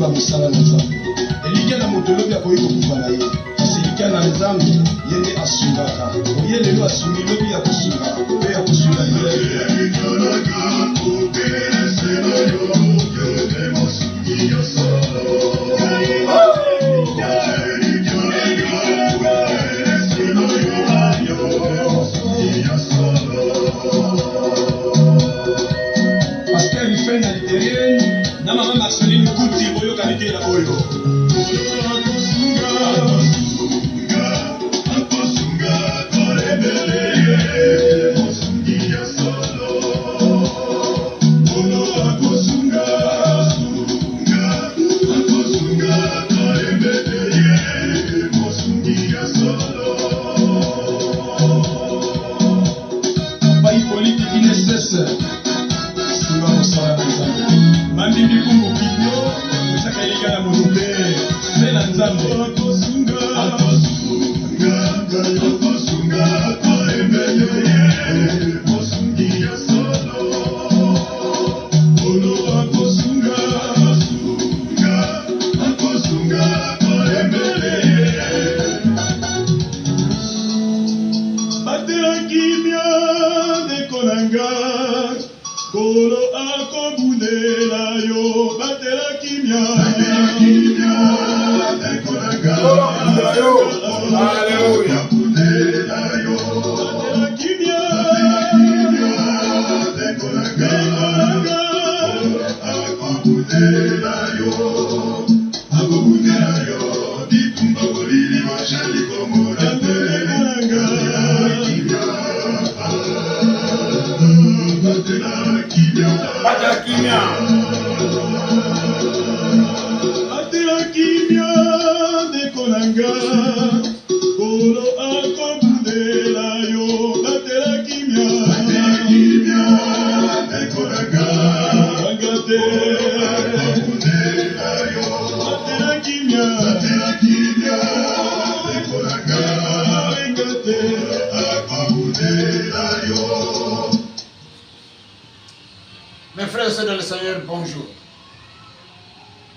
koyeba mosala na nzambe elikya na moto lobi akoki kokufa na ye kasi elikya na nzambe ye nde asungaka oye lelo asungi lobi ya kosunga mpe ya kosunga Pasteur Ifena Literienne na mama Marceline Kuti oyo kalite la oyo Mes frères et sœurs dans le Seigneur, bonjour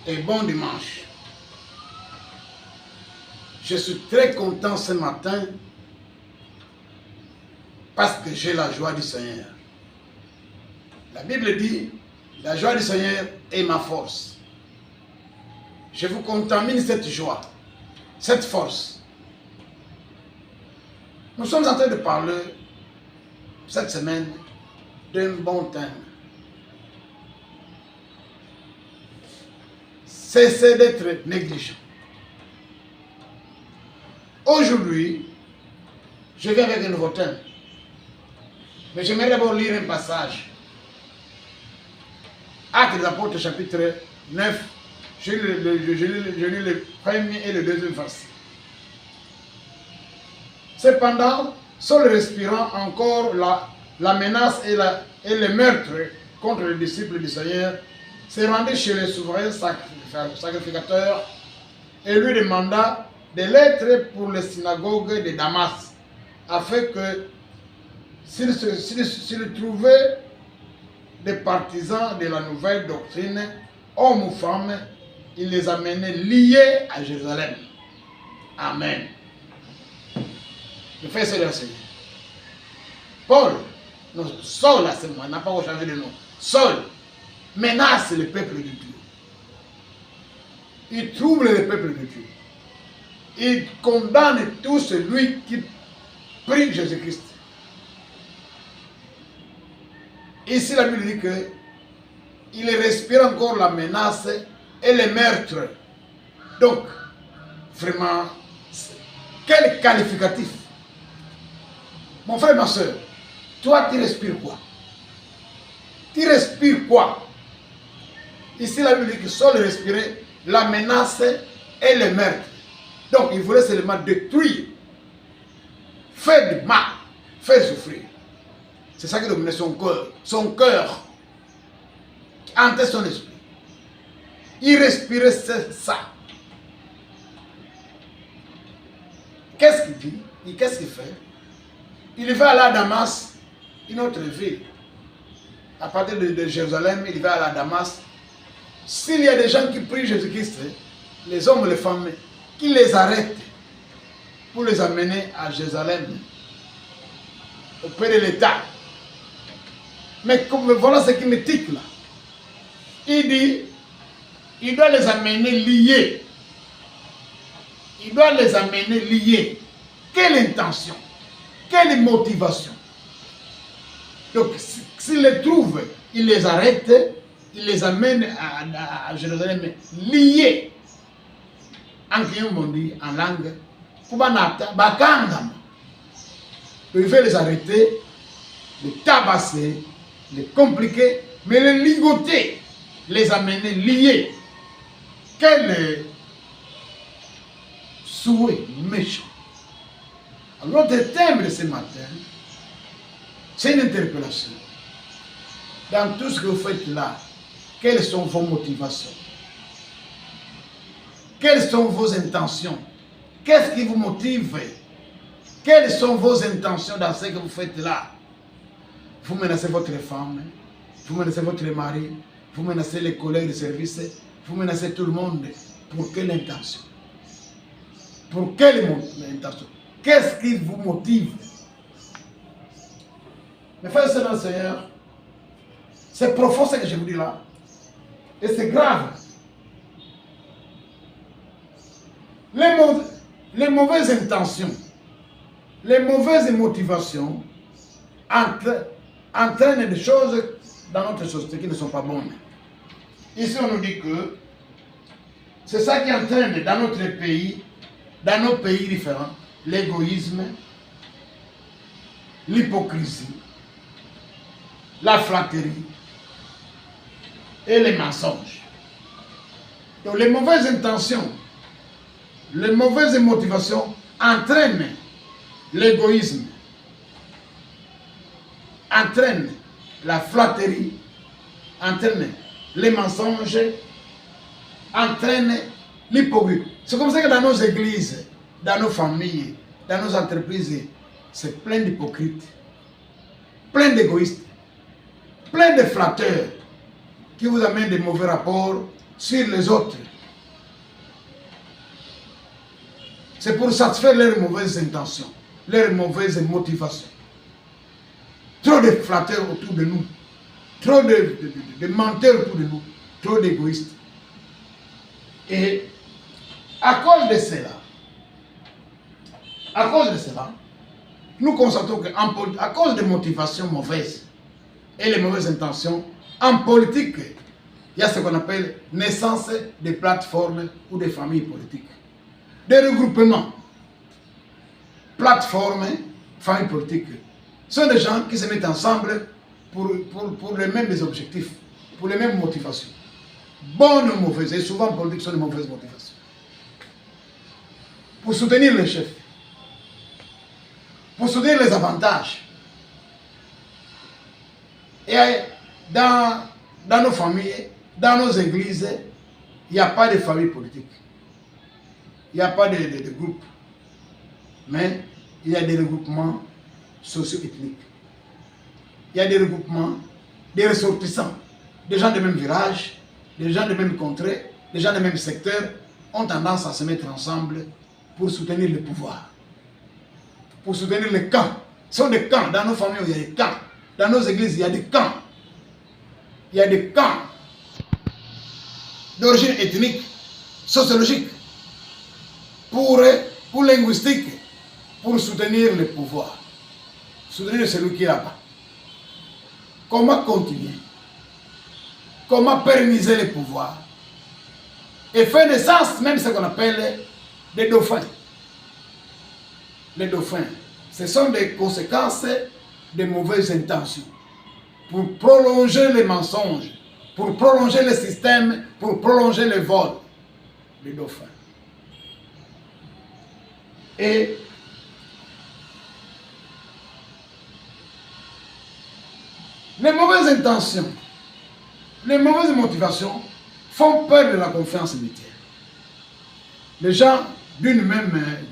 et bon dimanche. Je suis très content ce matin parce que j'ai la joie du Seigneur. La Bible dit, la joie du Seigneur est ma force. Je vous contamine cette joie, cette force. Nous sommes en train de parler cette semaine d'un bon thème. Cessez d'être négligent. Aujourd'hui, je viens avec un nouveau thème. Mais j'aimerais d'abord lire un passage. Actes des Apôtres, chapitre 9. Je lis le premier et le deuxième verset. Cependant, Saul respirant encore la menace et le meurtre contre les disciples du Seigneur, s'est rendu chez le souverain sacrificateur et lui demanda des lettres pour les synagogues de Damas, afin que s'il trouvait des partisans de la nouvelle doctrine, hommes ou femmes, il les amenait liés à Jérusalem. Amen. Le frère c'est le Seigneur. Paul, non, Saul, là, c'est moi, n'a pas changé de nom. Saul menace le peuple de Dieu. Il trouble le peuple de Dieu. Il condamne tout celui qui prie Jésus-Christ. Ici, la Bible dit que il respire encore la menace et le meurtre. Donc, vraiment, quel qualificatif. Mon frère, ma soeur, toi, tu respires quoi? Tu respires quoi? Ici, la Bible dit que Saul respirait la menace et le meurtre. Donc, il voulait seulement détruire, faire du mal, faire souffrir. C'est ça qui dominait son cœur, hantait son esprit. Il respirait ça. Qu'est-ce qu'il dit? Et qu'est-ce qu'il fait? Il va aller à Damas, une autre ville. À partir de Jérusalem, il va à la Damas. s'il y a des gens qui prient Jésus-Christ, les hommes et les femmes, qui les arrêtent pour les amener à Jérusalem, auprès de l'État. Mais voilà ce qui me tique là. Il dit, il doit les amener liés. Il doit les amener liés. Quelle intention? Quelle motivation? Donc, s'il les trouve, il les arrête, il les amène à Jérusalem liés. En dit en langue, il veut les arrêter, les tabasser, les compliquer, mais les ligoter, les amener liés. Quel souhait méchant. Alors, notre thème de ce matin, c'est une interpellation. Dans tout ce que vous faites là, quelles sont vos motivations? Quelles sont vos intentions? Qu'est-ce qui vous motive? Quelles sont vos intentions dans ce que vous faites là? Vous menacez votre femme, vous menacez votre mari, vous menacez les collègues de service, vous menacez tout le monde. Pour quelle intention? Pour quelle intention? Qu'est-ce qui vous motive? Mes frères et sœurs dans le Seigneur, c'est profond ce que je vous dis là. Et c'est grave. Les mauvaises intentions, les mauvaises motivations entraînent des choses dans notre société qui ne sont pas bonnes. Ici, on nous dit que c'est ça qui entraîne dans notre pays, dans nos pays différents, l'égoïsme, l'hypocrisie, la flatterie et les mensonges. Donc les mauvaises intentions, les mauvaises motivations entraînent l'égoïsme, entraînent la flatterie, entraînent les mensonges, entraînent l'hypocrisie. C'est comme ça que dans nos églises, dans nos familles, dans nos entreprises, c'est plein d'hypocrites, plein d'égoïstes, plein de flatteurs qui vous amènent des mauvais rapports sur les autres. C'est pour satisfaire leurs mauvaises intentions, leurs mauvaises motivations. Trop de flatteurs autour de nous, trop de menteurs autour de nous, trop d'égoïstes. Et à cause de cela, nous constatons qu'à cause des motivations mauvaises et les mauvaises intentions, en politique, il y a ce qu'on appelle naissance des plateformes ou des familles politiques. Des regroupements, plateformes, familles politiques, sont des gens qui se mettent ensemble pour les mêmes objectifs, pour les mêmes motivations. Bonnes ou mauvaises, et souvent en politique, ce sont de mauvaises motivations. Pour soutenir les chefs, pour soutenir les avantages. Et dans nos familles, dans nos églises, il n'y a pas de famille politique. Il n'y a pas de groupe. Mais il y a des regroupements socio-ethniques. Il y a des regroupements des ressortissants, des gens de même village, des gens de même contrée, des gens de même secteur ont tendance à se mettre ensemble pour soutenir le pouvoir, pour soutenir les camps. Ce sont des camps. Dans nos familles, il y a des camps. Dans nos églises, il y a des camps. Il y a des camps d'origine ethnique, sociologique, pour linguistique, pour soutenir le pouvoir, soutenir celui qui est là-bas. Comment continuer? Comment pérenniser le pouvoir? Et faire naissance, même ce qu'on appelle des dauphins. Les dauphins, ce sont des conséquences de mauvaises intentions. Pour prolonger les mensonges, pour prolonger le système, pour prolonger le vol. Les dauphins. Et les mauvaises intentions, les mauvaises motivations font perdre la confiance mutuelle. Les gens d'une même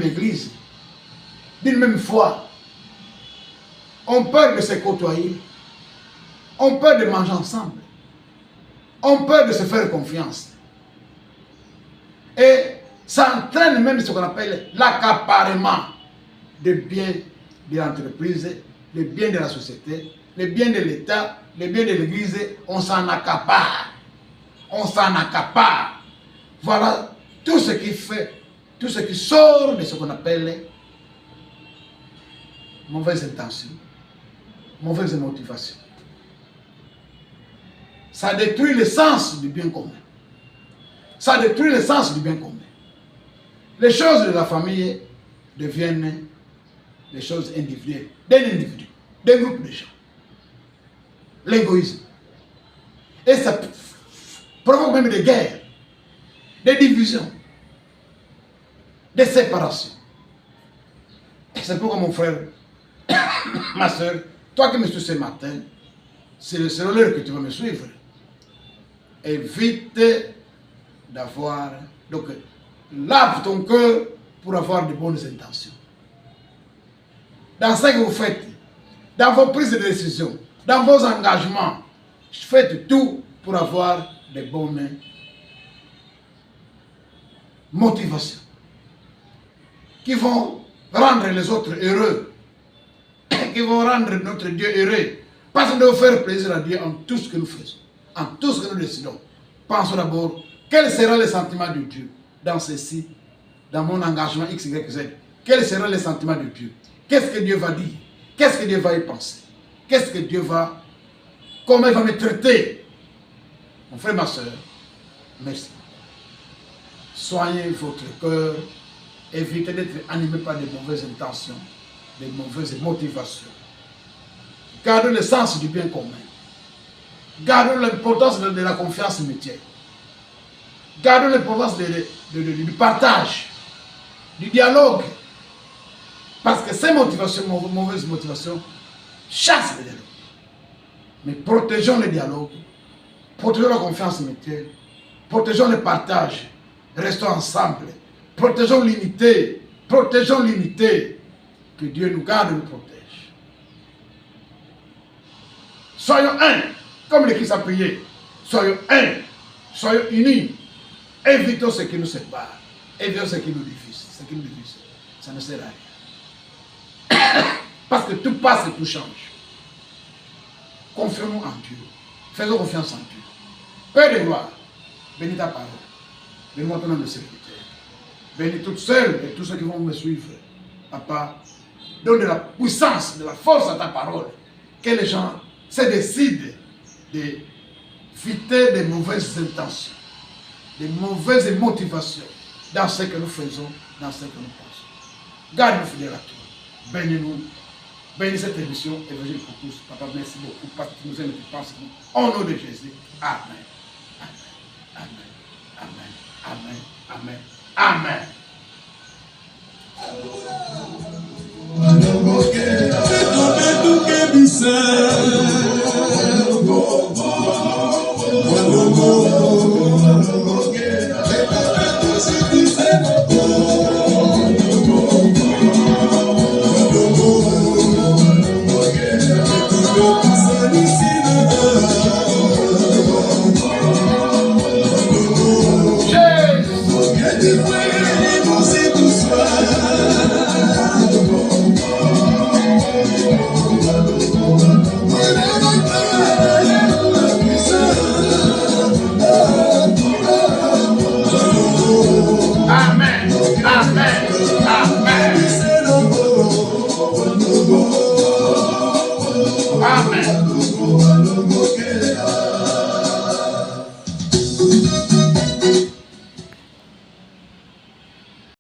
église, d'une même foi, ont peur de se côtoyer, ont peur de manger ensemble, ont peur de se faire confiance. Et ça entraîne même ce qu'on appelle l'accaparement des biens de l'entreprise, les biens de la société, les biens de l'État, les biens de l'Église. On s'en accapare. On s'en accapare. Voilà tout ce qui fait, tout ce qui sort de ce qu'on appelle mauvaise intention, mauvaise motivation. Ça détruit le sens du bien commun. Ça détruit le sens du bien commun. Les choses de la famille deviennent des choses individuelles, d'un individu, d'un groupe de gens. L'égoïsme. Et ça provoque même des guerres, des divisions, des séparations. Et c'est pourquoi mon frère, ma soeur, toi qui me suis ce matin, c'est l'heure que tu vas me suivre. Évite d'avoir... Donc, lave ton cœur pour avoir de bonnes intentions. Dans ce que vous faites, dans vos prises de décision, dans vos engagements, faites tout pour avoir de bonnes motivations qui vont rendre les autres heureux, qui vont rendre notre Dieu heureux, parce qu'on doit faire plaisir à Dieu en tout ce que nous faisons, en tout ce que nous décidons. Pensons d'abord, quel sera le sentiment de Dieu dans ceci, dans mon engagement X, Y, Z? Quel sera le sentiment de Dieu? Qu'est-ce que Dieu va dire? Qu'est-ce que Dieu va y penser? Qu'est-ce que Dieu va... Comment il va me traiter? Mon frère, ma soeur, merci. Soignez votre cœur. Évitez d'être animé par de mauvaises intentions, de mauvaises motivations. Gardez le sens du bien commun. Gardez l'importance de la confiance mutuelle. Gardez l'importance du partage, du dialogue. Parce que ces motivations, mauvaises motivations, chassent le dialogue. Mais protégeons le dialogue, protégeons la confiance mutuelle, protégeons le partage, restons ensemble, protégeons l'unité, que Dieu nous garde et nous protège. Soyons un, comme le Christ a prié, soyons un, soyons unis, évitons ce qui nous sépare, évitons ce qui nous divise, ça ne sert à rien. Parce que tout passe et tout change. Confions-nous en Dieu. Faisons confiance en Dieu. Père de gloire, bénis ta parole. Bénis-moi ton nom de serviteur. Bénis toutes celles et tous ceux qui vont me suivre. Papa, donne de la puissance, de la force à ta parole. Que les gens se décident d'éviter des mauvaises intentions, des mauvaises motivations dans ce que nous faisons, dans ce que nous pensons. Garde-nous fidèles à toi. Bénis-nous. Bénis cette émission, Évangile pour tous. Papa, merci beaucoup parce que tu nous aimes et tu penses nous. Au nom de Jésus. Amen. Amen. Amen. Amen. Amen.